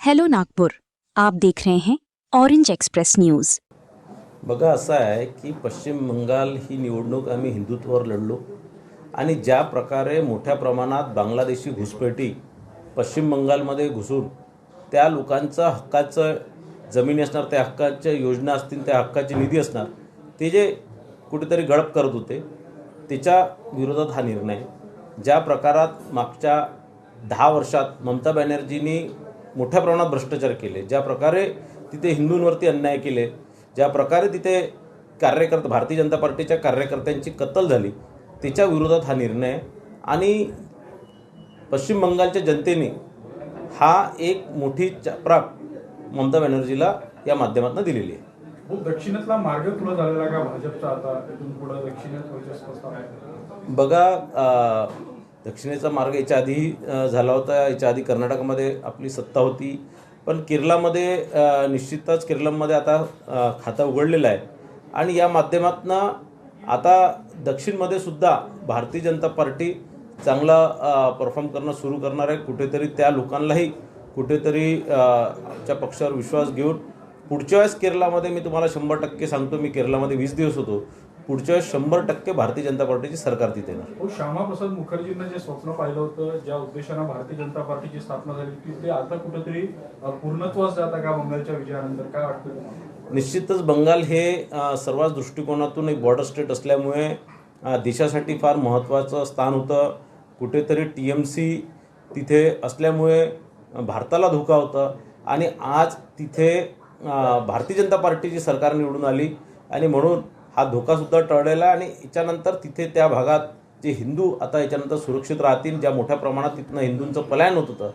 Hello Nagpur, आप देख रहे हैं ऑरेंज एक्सप्रेस न्यूज। बघा असं आहे की पश्चिम बंगाल ही निवडणूक आम्ही हिंदुत्वावर लढलो आणि ज्या प्रकारे मोठ्या प्रमाणात बांगलादेशी घुसपैठी पश्चिम बंगालमध्ये घुसून त्या लोकांचा हक्काचं जमिनी असणार, त्या हक्काच्या योजना असतील, त्या हक्काचे निधी असणार, ते जे कुठेतरी गडप करत होते त्याच्या विरोधात हा निर्णय। ज्या प्रकारात मागच्या 10 वर्षात ममता बॅनर्जींनी मोठ्या प्रमाणात भ्रष्टाचार केले, ज्या प्रकारे तिथे हिंदूंवरती अन्याय केले, ज्या प्रकारे तिथे भारतीय जनता पार्टीच्या कार्यकर्त्यांची कत्तल झाली, त्याच्या विरोधात हा निर्णय। आणि पश्चिम बंगालच्या जनतेने हा एक मोठी चपराक ममता बॅनर्जीला या माध्यमातून दिलेली आहे। दक्षिणेतला मार्ग खुला झालेला का भाजपचा आता इथून पुढे दक्षिणेत वर्चस्व आहे? बघा, दक्षिणेचा मार्ग याच्या आधी झाला होता, याच्या आधी कर्नाटकमध्ये आपली सत्ता होती, पण केरळामध्ये निश्चितच केरळमध्ये आता खातं उघडलेलं आहे आणि या माध्यमातून आता दक्षिणमध्ये सुद्धा भारतीय जनता पार्टी चांगला परफॉर्म करणं सुरू करणार आहे। कुठेतरी त्या लोकांनाही कुठेतरी च्या पक्षावर विश्वास घेऊन पुढच्या वेळेस केरळामध्ये मी तुम्हाला 100% सांगतो, मी केरळामध्ये 20 दिवस होतो, पुढच्या वेळेस 100% भारतीय जनता पार्टीची सरकार तिथे येणार। श्यामाप्रसाद मुखर्जींना जे स्वप्न पाहिलं होतं, ज्या उद्देशाने भारतीय जनता पार्टीची स्थापना झाली ती आता कुठेतरी पूर्णत्वास जाता का बंगालच्या विजयानंतर? काय वाटतं तुम्हाला? निश्चितच बंगाल हे सर्वच दृष्टिकोनातून एक बॉर्डर स्टेट असल्यामुळे देशासाठी फार महत्त्वाचं स्थान होतं। कुठेतरी TMC तिथे असल्यामुळे भारताला धोका होता आणि आज तिथे भारतीय जनता पार्टीची सरकार निवडून आली आणि म्हणून हा धोकासुद्धा टळलेला आणि याच्यानंतर तिथे त्या भागात जे हिंदू आता याच्यानंतर सुरक्षित राहतील, ज्या मोठ्या प्रमाणात तिथनं हिंदूंचं पलायन होत होतं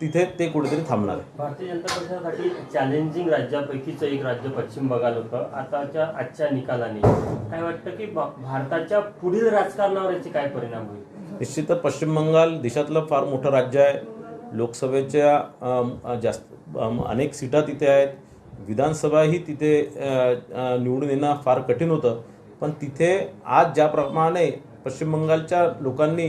तिथे ते कुठेतरी थांबणार आहे। भारतीय जनता पक्षासाठी चॅलेंजिंग राज्यापैकीचं एक राज्य पश्चिम बंगाल होतं। आताच्या आजच्या निकालाने काय वाटतं की भारताच्या पुढील राजकारणावर याचे काय परिणाम होईल? निश्चितच पश्चिम बंगाल देशातलं फार मोठं राज्य आहे, लोकसभेच्या जास्त अनेक सीटा तिथे आहेत, विधानसभाही तिथे निवडून येणं फार कठीण होतं, पण तिथे आज ज्याप्रमाणे पश्चिम बंगालच्या लोकांनी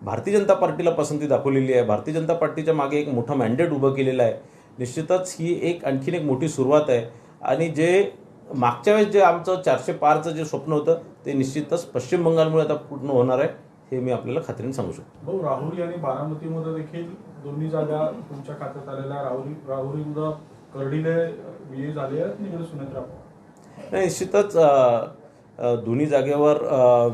भारतीय जनता पार्टीला पसंती दाखवलेली आहे, भारतीय जनता पार्टीच्या मागे एक मोठं मॅन्डेट उभं केलेलं आहे, निश्चितच ही आणखीन एक मोठी सुरुवात आहे। आणि जे मागच्या वेळेस जे आमचं 400 पारचं जे स्वप्न होतं ते निश्चितच पश्चिम बंगालमुळे आता पूर्ण होणार आहे, हे मी आपल्याला खात्रीने सांगू शकतो। राहुरी आणि बारामतीमध्ये देखील दोन्ही जागा तुमच्या खात्यात आलेल्या। राहुरीमध्ये कर्डीले विजयी झाले आहेत आणि सुनेत्रा नाही, निश्चितच दोन्ही जागेवर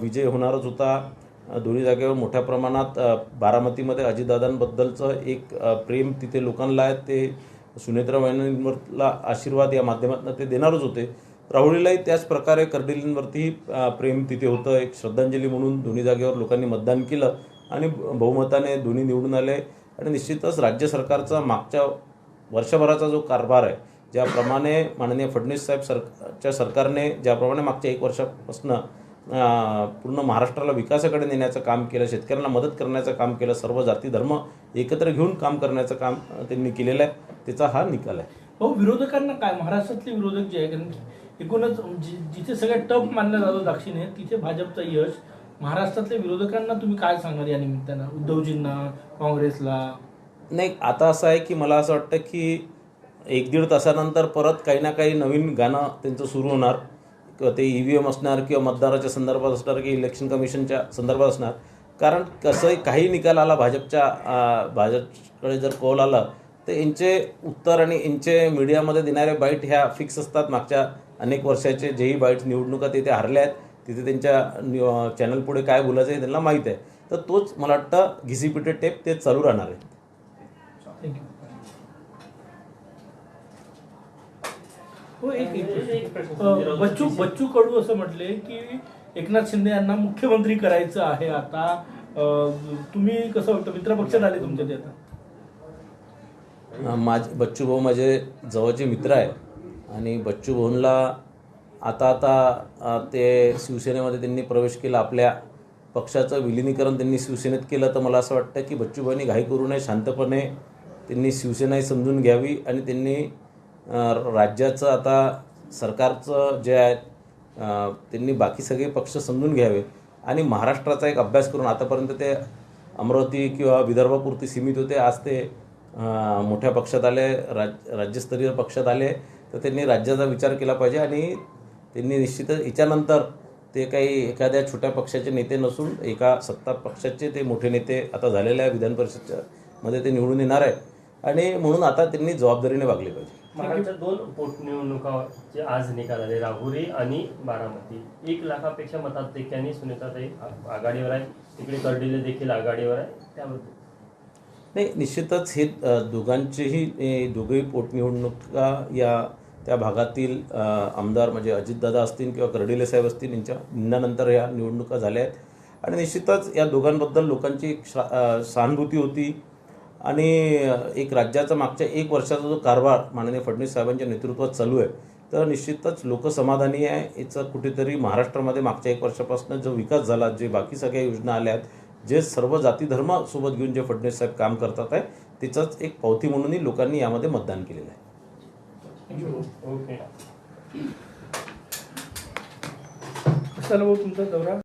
विजय होणारच होता। दोन्ही जागेवर मोठ्या प्रमाणात बारामतीमध्ये अजितदादांबद्दलचं एक प्रेम तिथे लोकांना आहे, ते सुनेत्रा वहिनींवरला आशीर्वाद या माध्यमातून ते देणारच होते। राहुरीलाही त्याच प्रकारे कर्डिलेंवरतीही प्रेम तिथे होतं, एक श्रद्धांजली म्हणून दोन्ही जागेवर लोकांनी मतदान केलं आणि बहुमताने दोन्ही निवडून आले। आणि निश्चितच राज्य सरकारचा मागच्या वर्षभराचा जो कारभार आहे, ज्याप्रमाणे माननीय फडणवीस साहेब सरकारने ज्याप्रमाणे मागच्या 1 वर्षापासून पूर्ण महाराष्ट्राला विकासाकडे नेण्याचं काम केलं, शेतकऱ्यांना मदत करण्याचं काम केलं, सर्व जाती धर्म एकत्र घेऊन काम करण्याचं काम त्यांनी केलेलं आहे, त्याचा हा निकाल आहे। विरोधकांना काय, महाराष्ट्रातले विरोधक जे आहे, कारण एकूणच जिथे सगळ्यात टफ मानलं जातं दक्षिणेत तिथे भाजपचं यश, महाराष्ट्रातल्या विरोधकांना तुम्ही काय सांगाल या निमित्तानं, उद्धवजींना, काँग्रेसला? नाही, आता असं आहे की मला असं वाटतं की 1-1.5 तासानंतर परत काही ना काही नवीन गाणं त्यांचं सुरू होणार, किंवा ते EVM असणार किंवा मतदाराच्या संदर्भात असणार की इलेक्शन कमिशनच्या संदर्भात असणार। कारण कसंही काही निकाल आला भाजपकडे जर कौल आला तर यांचे उत्तर आणि यांचे मीडियामध्ये देणारे बाईट ह्या फिक्स असतात। मागच्या अनेक वर्षाचे जेही बाईट निवडणुका तिथे हरल्या आहेत, तिथे त्यांच्या चॅनल पुढे काय बोलायचं हे त्यांना माहीत आहे, तर तोच मला वाटतं घिसीपिटे टेप ते चालू राहणार आहे। बच्चू कडू असं म्हटले की एकनाथ शिंदे यांना मुख्यमंत्री करायचं आहे आता, तुम्ही कसं वाटतं? मित्रपक्षात आले तुमच्या ते आता? बच्चू भाऊ माझे जवळचे मित्र आहे आणि बच्चू भाऊंना आता ते शिवसेनेमध्ये त्यांनी प्रवेश केला, आपल्या पक्षाचं विलिनीकरण त्यांनी शिवसेनेत केलं, तर मला असं वाटतं की बच्चू भाऊंनी घाई करू नये, शांतपणे त्यांनी शिवसेनाही समजून घ्यावी आणि त्यांनी राज्याचं आता सरकारचं जे आहे त्यांनी बाकी सगळे पक्ष समजून घ्यावे आणि महाराष्ट्राचा एक अभ्यास करून, आतापर्यंत ते अमरावती किंवा विदर्भापुरती सीमित होते, आज ते मोठ्या पक्षात आले, राज्यस्तरीय पक्षात आले, तर त्यांनी राज्याचा विचार केला पाहिजे आणि त्यांनी निश्चितच याच्यानंतर ते काही एखाद्या छोट्या पक्षाचे नेते नसून एका सत्ता पक्षाचे ते मोठे नेते आता झालेल्या विधान परिषदेमध्ये ते निवडून येणार आहे आणि म्हणून आता त्यांनी जबाबदारीने वागले पाहिजे. महाराष्ट्रात 2 पोटनिवडणुकाचे आज निकाल आले, राहुरी आणि बारामती. 1 लाखापेक्षा मताधिक्याने सुनेत्राताई आघाडीवर आहे, तिकडे कर्डिले देखील आघाडीवर आहे, त्याबद्दल नाही, निश्चितच हे दोघेही पोटनिवडणुका या त्या भागातील आमदार म्हणजे अजितदादा असतील किंवा कर्डिले साहेब असतील यांच्या निंदानंतर या निवडणुका झाल्या आहेत आणि निश्चितच या दोघांबद्दल लोकांची एक सहानुभूती होती आणि एक राज्याचा मागच्या 1 वर्षाचा जो कारभार माननीय फडणवीस साहेबांच्या नेतृत्वात चालू आहे तर निश्चितच लोक समाधानी आहे. याचं कुठेतरी महाराष्ट्रामध्ये मागच्या 1 वर्षापासून जो विकास झाला, जे बाकी सगळ्या योजना आल्या आहेत, जे सर्व जाती धर्म सोबत घेऊन जे फडणवीस साहेब काम करतात आहे त्याचंच एक पावती म्हणूनही लोकांनी यामध्ये मतदान केलेलं आहे. ओके. कसा भाऊ तुमचा दौरा?